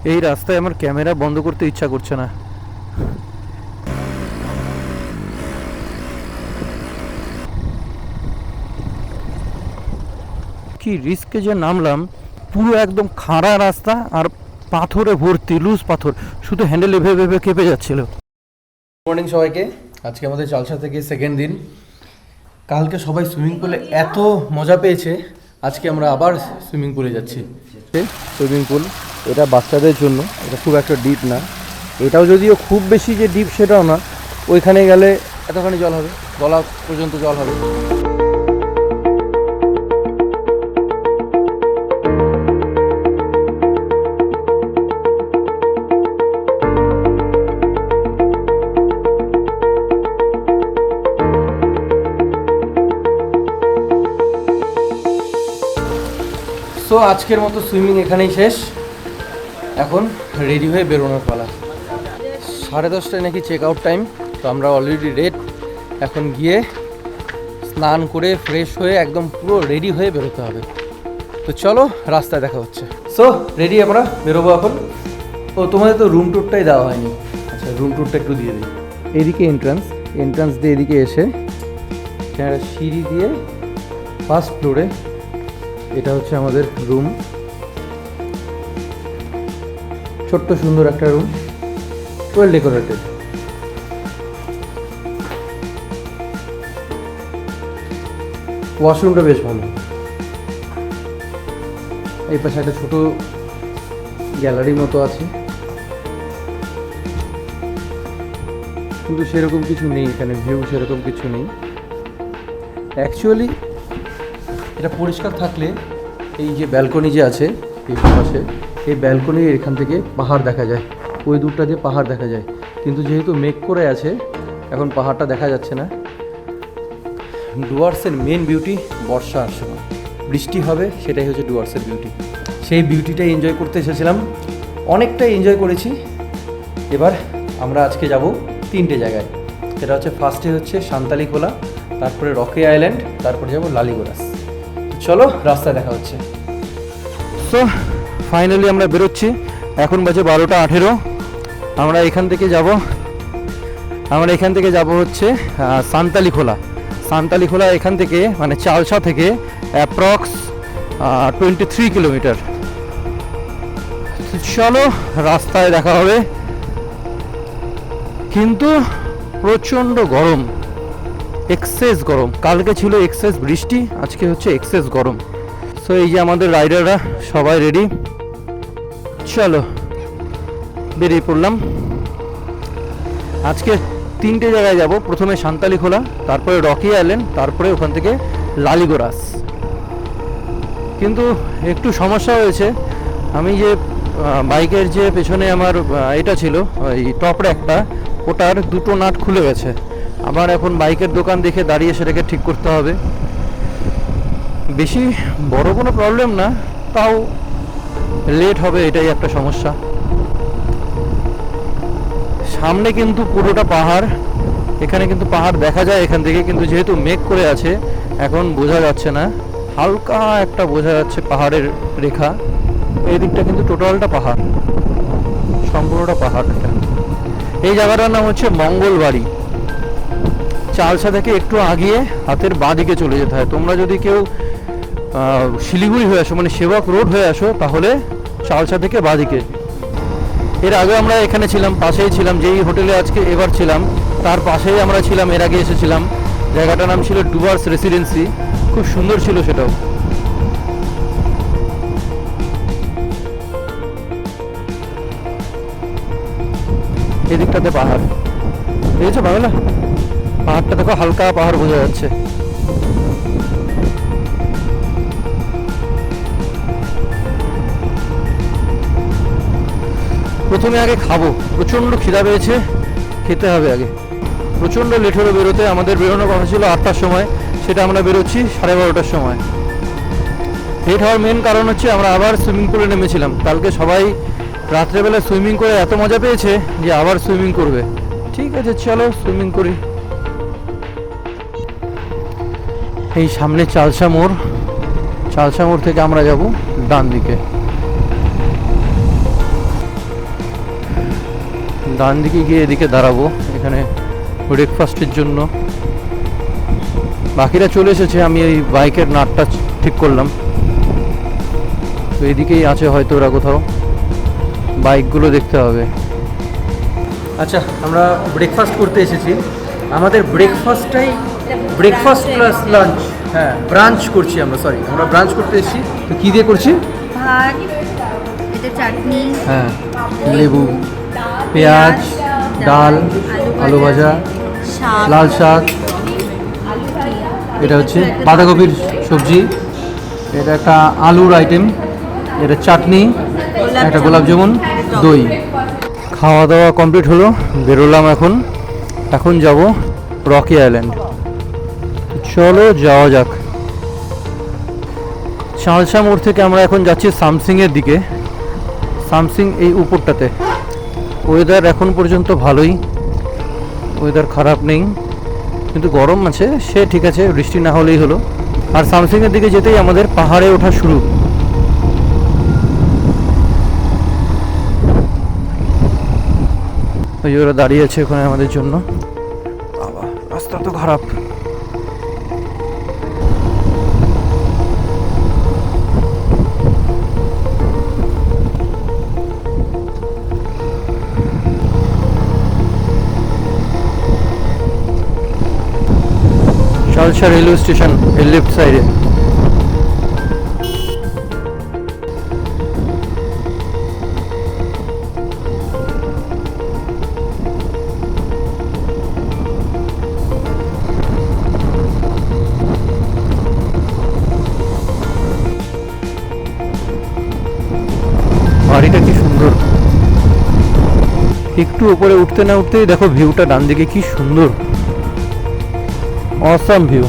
এই রাস্তায় আমার ক্যামেরা বন্ধ করতে ইচ্ছা করছে না। কি রিস্কে যে নামলাম, পুরো একদম খাড়া রাস্তা আর পাথরে ভর্তি, লুজ পাথর, শুধু হ্যান্ডেল এভাবে এভাবে কেঁপে যাচ্ছিল। মর্নিং সবাইকে, আজকে আমাদের চালসা থেকে সেকেন্ড দিন। কালকে সবাই সুইমিং পুলে এত মজা পেয়েছে, আজকে আমরা আবার সুইমিং পুলে যাচ্ছি। সুইমিং পুল এটা বাচ্চাদের জন্য, এটা খুব একটা ডিপ না, এটাও যদিও খুব বেশি যে ডিপ সেটাও না। ওইখানে গেলে এতখানি জল হবে, গলা পর্যন্ত জল হবে। সো আজকের মতো সুইমিং এখানেই শেষ। এখন রেডি হয়ে বেরোনোর পালা। 10:30টায় নাকি চেক আউট টাইম, তো আমরা অলরেডি রেড। এখন গিয়ে স্নান করে ফ্রেশ হয়ে একদম পুরো রেডি হয়ে বেরোতে হবে। তো চলো, রাস্তায় দেখা হচ্ছে। সো রেডি, আমরা বেরোবো এখন। ও তোমাদের তো রুম ট্যুরটাই দেওয়া হয়নি। আচ্ছা, রুম ট্যুরটা একটু দিয়ে দিই। এদিকে এন্ট্রান্স দিয়ে এদিকে এসে এখানে সিঁড়ি দিয়ে ফার্স্ট ফ্লোরে, এটা হচ্ছে আমাদের রুম। ছোট্ট সুন্দর একটা রুম, ওয়েল ডেকোরেটেড। ওয়াশরুমটা বেশ ভালো। এই পাশে একটা ছোট গ্যালারি মতো আছে, কিন্তু সেরকম কিছু নেই এখানে, ভিউ সেরকম কিছু নেই অ্যাকচুয়ালি। এটা পরিষ্কার থাকলে এই যে ব্যালকনি যে আছে এই পাশে, এই ব্যালকনির এখান থেকে পাহাড় দেখা যায়, ওই দূরটা দিয়ে পাহাড় দেখা যায়। কিন্তু যেহেতু মেঘ করে আছে, এখন পাহাড়টা দেখা যাচ্ছে না। ডুয়ার্সের মেন বিউটি বর্ষার সময় বৃষ্টি হবে, সেটাই হচ্ছে ডুয়ার্সের বিউটি। সেই বিউটিটাই এনজয় করতে এসেছিলাম, অনেকটাই এনজয় করেছি। এবার আমরা আজকে যাব 3টে জায়গায়। সেটা হচ্ছে ফার্স্টে হচ্ছে সান্তালি খোলা, তারপরে রকি আইল্যান্ড, তারপরে যাব লালিগোরাস। চলো, রাস্তায় দেখা হচ্ছে। সো ফাইনালি আমরা বেরোচ্ছি। এখন বাজে 12টা 18। আমরা এখান থেকে যাব হচ্ছে সান্তালি খোলা এখান থেকে, মানে চালসা থেকে অ্যাপ্রক্স 23 কিলোমিটার। চলো, রাস্তায় দেখা হবে। কিন্তু প্রচণ্ড গরম, এক্সেস গরম। কালকে ছিল এক্সেস বৃষ্টি, আজকে হচ্ছে এক্সেস গরম। সো এই যে আমাদের রাইডাররা সবাই রেডি, চলো বেরিয়ে পড়লাম। আজকে 3টে জায়গায় যাব। প্রথমে সান্তালি খোলা, তারপরে রকি আইল্যান্ড, তারপরে ওখান থেকে লালিগোরাস। কিন্তু একটু সমস্যা হয়েছে, আমি যে বাইকের যে পেছনে আমার এটা ছিল, ওই টপ র্যাকটা, ওটার 2টো নাট খুলে গেছে। আবার এখন বাইকের দোকান দেখে দাঁড়িয়ে সেটাকে ঠিক করতে হবে। বেশি বড় কোনো প্রবলেম না, তাও লেট হবে, এটাই একটা সমস্যা। সামনে কিন্তু পুরোটা পাহাড়, এখানে কিন্তু পাহাড় দেখা যায় এখান থেকে, কিন্তু যেহেতু মেঘ করে আছে এখন বোঝা যাচ্ছে না, হালকা একটা বোঝা যাচ্ছে পাহাড়ের রেখা। এই দিকটা কিন্তু টোটালটা পাহাড়, সম্পূর্ণটা পাহাড়। এটা, এই জায়গাটার নাম হচ্ছে মঙ্গলবাড়ি। চালসা থেকে একটু আগিয়ে হাতের বাঁ দিকে চলে যেতে হয়। তোমরা যদি কেউ শিলিগুড়ি হয়ে আসো, মানে সেবক রোড হয়ে আসো, তাহলে চালসা থেকে বাঁ দিকে। এর আগে আমরা এখানে ছিলাম, পাশেই ছিলাম, যেই হোটেলে আজকে এবার ছিলাম তার পাশেই আমরা ছিলাম, এর আগে এসেছিলাম। জায়গাটার নাম ছিল ডুয়ার্স রেসিডেন্সি, খুব সুন্দর ছিল সেটাও। এদিকটাতে পাহাড়, দেখেছো বাংলা? পাহাড়টা দেখো, হালকা পাহাড় বোঝা যাচ্ছে। প্রথমে আগে খাবো, প্রচণ্ড খিদা পেয়েছে, খেতে হবে আগে। প্রচণ্ড লেট হলো বেরোতে, আমাদের বেরোনোর কথা ছিল 8টার সময়, সেটা আমরা বেরোচ্ছি 12:30টার সময়। লেট হওয়ার মেন কারণ হচ্ছে আমরা আবার সুইমিং পুলে নেমেছিলাম। কালকে সবাই রাত্রেবেলা সুইমিং করে এত মজা পেয়েছে যে আবার সুইমিং করবে। ঠিক আছে, চলো সুইমিং করি। এই সামনে চালসা মোড় থেকে আমরা যাব ডান দিকে। ডান দিকে গিয়ে এদিকে দাঁড়াবো এখানে ব্রেকফাস্টের জন্য। বাকিরা চলে এসেছে, আমি এই বাইকের নাটটা ঠিক করলাম। তো এদিকেই আছে হয়তো ওরা কোথাও, বাইকগুলো দেখতে হবে। আচ্ছা, আমরা ব্রেকফাস্ট করতে এসেছি। আমাদের ব্রেকফাস্ট প্লাস লাঞ্চ, হ্যাঁ ব্রাঞ্চ করছি আমরা, আমরা ব্রাঞ্চ করতে এসেছি। তো কী দিয়ে করছি? ভাত, এটা চাটনি, হ্যাঁ লেবু, পেঁয়াজ, ডাল, আলু ভাজা, লাল শাক, এটা হচ্ছে বাঁধাকপির সবজি, এটা একটা আলুর আইটেম, এটা চাটনি, একটা গোলাপ জামুন, দই। খাওয়া দাওয়া কমপ্লিট হলো, বেরোলাম এখন যাব রকি আইল্যান্ড। চলো যাওয়া যাক। চালসা মোড় থেকে আমরা এখন যাচ্ছি সামসিংয়ের দিকে। সামসিং এই উপরটাতে। ওয়েদার এখন পর্যন্ত ভালোই, ওয়েদার খারাপ নেই, কিন্তু গরম আছে, সে ঠিক আছে, বৃষ্টি না হলেই হলো। আর সামসিংয়ের দিকে যেতেই আমাদের পাহাড়ে ওঠা শুরু। ওই ওরা দাঁড়িয়ে আছে ওখানে আমাদের জন্য। বাবা, রাস্তা তো খারাপ। চালসা রেলওয়ে স্টেশন এর লেফট সাইডে। বাড়িটা কি সুন্দর, একটু উপরে উঠতে না উঠতেই দেখো ভিউটা ডান দিকে কি সুন্দর, অসাম ভিউ।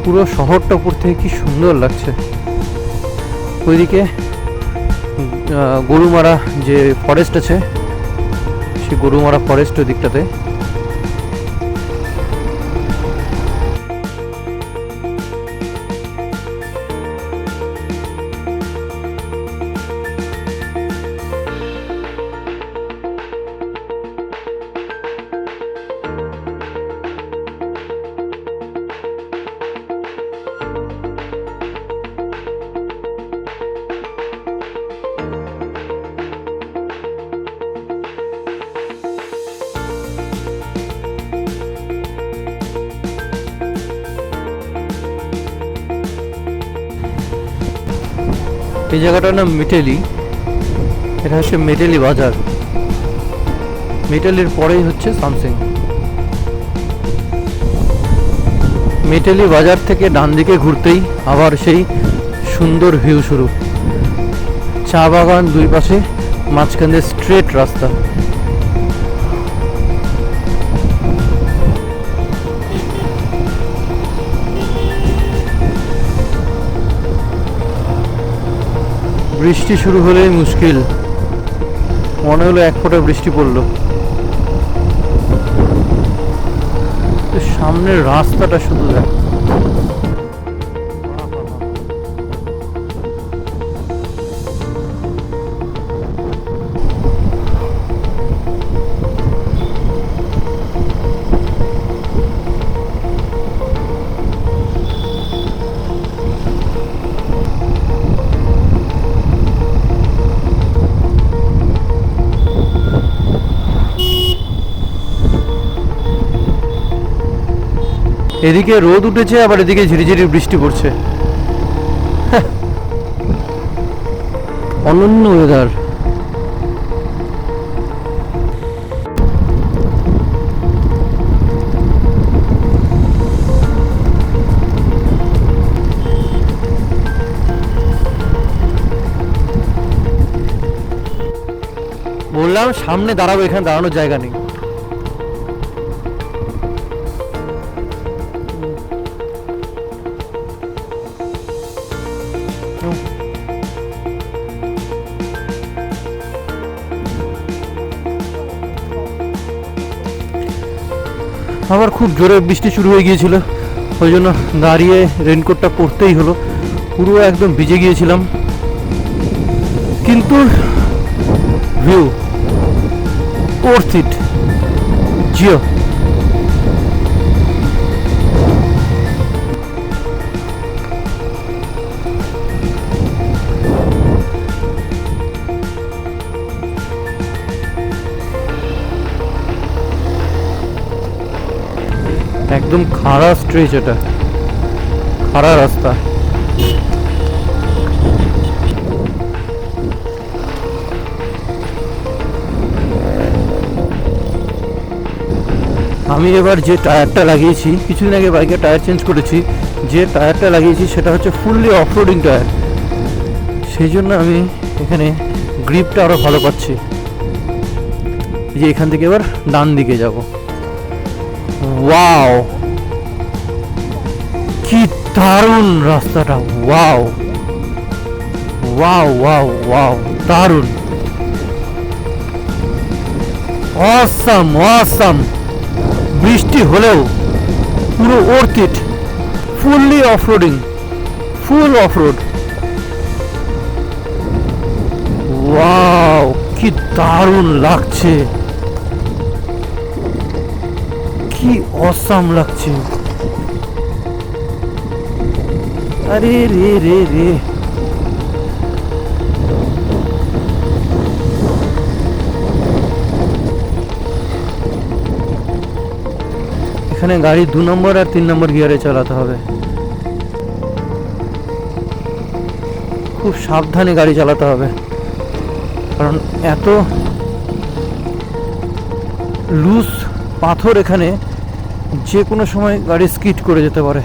পুরো শহরটা উপর থেকে কি সুন্দর লাগছে। ওইদিকে গরুমারা যে ফরেস্ট আছে, সেই গরুমারা ফরেস্ট ওই দিকটাতে। এই জায়গাটার নাম মেটেলি, এটা হচ্ছে মেটেলি বাজার। মেটেলির পরেই হচ্ছে সামসিং। মেটেলি বাজার থেকে ডান দিকে ঘুরতেই আবার সেই সুন্দর ভিউ শুরু, চা বাগান দুই পাশে, মাঝখান দিয়ে স্ট্রেট রাস্তা। বৃষ্টি শুরু হলেই মুশকিল, মনে হলো এক ফোঁটা বৃষ্টি পড়লো। সামনের রাস্তাটা শুধু দেখ, এদিকে রোদ উঠেছে, আবার এদিকে ঝিরিঝিরি বৃষ্টি পড়ছে। অনন্য ওয়েদার। বললাম সামনে দাঁড়াবো, এখানে দাঁড়ানোর জায়গা নেই। আবার খুব জোরে বৃষ্টি শুরু হয়ে গিয়েছিল, ওই জন্য দাঁড়িয়ে রেনকোটটা পরতেই হলো। পুরো একদম ভিজে গিয়েছিলাম, কিন্তু ভিউ, worth it. জিও। একদম খাড়া স্ট্রেচ, এটা খাড়া রাস্তা। আমি এবার যে টায়ারটা লাগিয়েছি, কিছুদিন আগে বাইকের টায়ার চেঞ্জ করেছি, যে টায়ারটা লাগিয়েছি সেটা হচ্ছে ফুললি অফরোডিং টায়ার। সেই জন্য আমি এখানে গ্রিপটা আরও ভালো পাচ্ছি। যে এখান থেকে এবার ডান দিকে যাব। ওয়াও, কি দারুণ রাস্তাটা! ওয়াও ওয়াও ওয়াও ওয়াও, দারুণ, অসাম অসাম। বৃষ্টি হলেও পুরো worth it, fully off-roading, full off-road. Wow, কি দারুণ লাগছে, কি অসাম লাগছে। আরে রে রে রে, এখানে গাড়ি 2 নম্বর আর 3 নম্বর গিয়ারে চালাতে হবে। খুব সাবধানে গাড়ি চালাতে হবে, কারণ এত লুজ পাথর এখানে, যে কোনো সময় গাড়ি স্কিড করে যেতে পারে।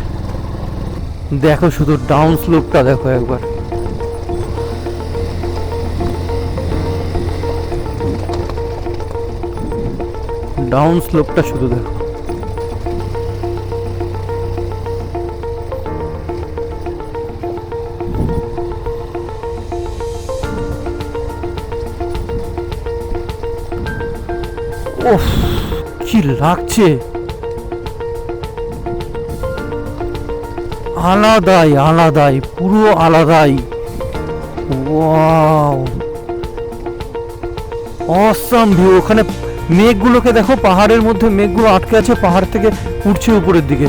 দেখো শুধু ডাউন স্লোপটা দেখো একবার। ডাউন স্লোপটা শুধু দেখো। ওফ, কি লাগছে, আলাদাই আলাদাই, পুরো আলাদাই। Wow, awesome view. ওখানে মেঘগুলোকে দেখো, পাহাড়ের মধ্যে মেঘগুলো আটকে আছে, পাহাড় থেকে উঠছে উপরের দিকে।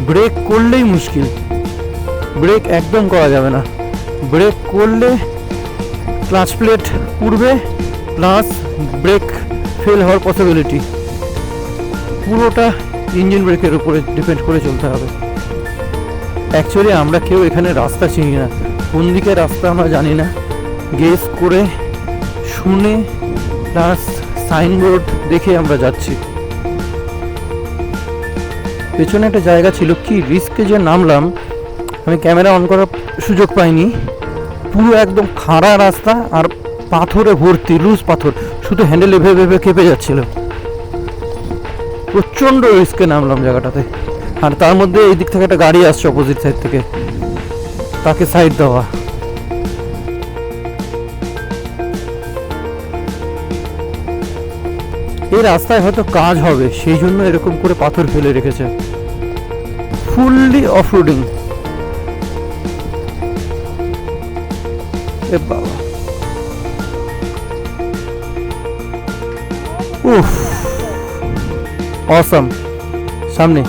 ব্রেক করলেই মুশকিল, ব্রেক একদম করা যাবে না। ব্রেক করলে ক্লাচ প্লেট পুড়বে, প্লাস ব্রেক ফেল হওয়ার পসিবিলিটি। পুরোটা ইঞ্জিন ব্রেকের উপরে ডিপেন্ড করে চলতে হবে। অ্যাকচুয়ালি আমরা কেউ এখানে রাস্তা চিনি না, কোন দিকে রাস্তা আমরা জানি না। গেস করে শুনে প্লাস সাইনবোর্ড দেখে আমরা যাচ্ছি। পেছনে একটা জায়গা ছিল, কি রিস্কে যে নামলাম, আমি ক্যামেরা অন করার সুযোগ পাইনি। পুরো একদম খাড়া রাস্তা আর পাথরে ভর্তি, লুজ পাথর, শুধু হ্যান্ডেলে ভেবে ভেবে কেঁপে যাচ্ছিল। প্রচণ্ড রিস্কে নামলাম জায়গাটাতে। আর তার মধ্যে এই দিক থেকে একটা গাড়ি আসছে অপোজিট সাইড থেকে, তাকে সাইড দেওয়া। এই রাস্তায় হয়তো কাজ হবে, সেই জন্য এরকম করে পাথর ফেলে রেখেছে। Fully off-roading. এ বাবা, উফ, অসাম। সামনে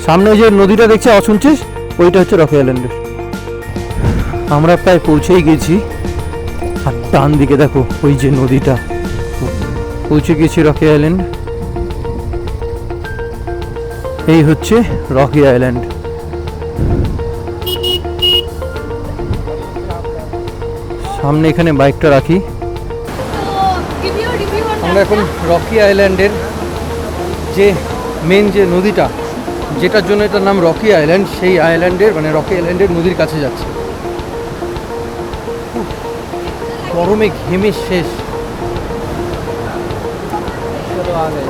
সামনে যে নদীটা দেখছে শুনছিস, ওইটা হচ্ছে রকি আইল্যান্ডের। আমরা প্রায় পৌঁছেই গেছি। আর ডান দিকে দেখো ওই যে নদীটা, পৌঁছে গেছি রকি আইল্যান্ড। এই হচ্ছে রকি আইল্যান্ড। সামনে এখানে বাইকটা রাখি। আমরা এখন রকি আইল্যান্ডের যে মেন যে নদীটা, যেটার জন্য এটার নাম রকি আইল্যান্ড, সেই আইল্যান্ডের মানে রকি আইল্যান্ডের নদীর কাছে যাচ্ছি। গরমে ঘেমে শেষ। চলো আগে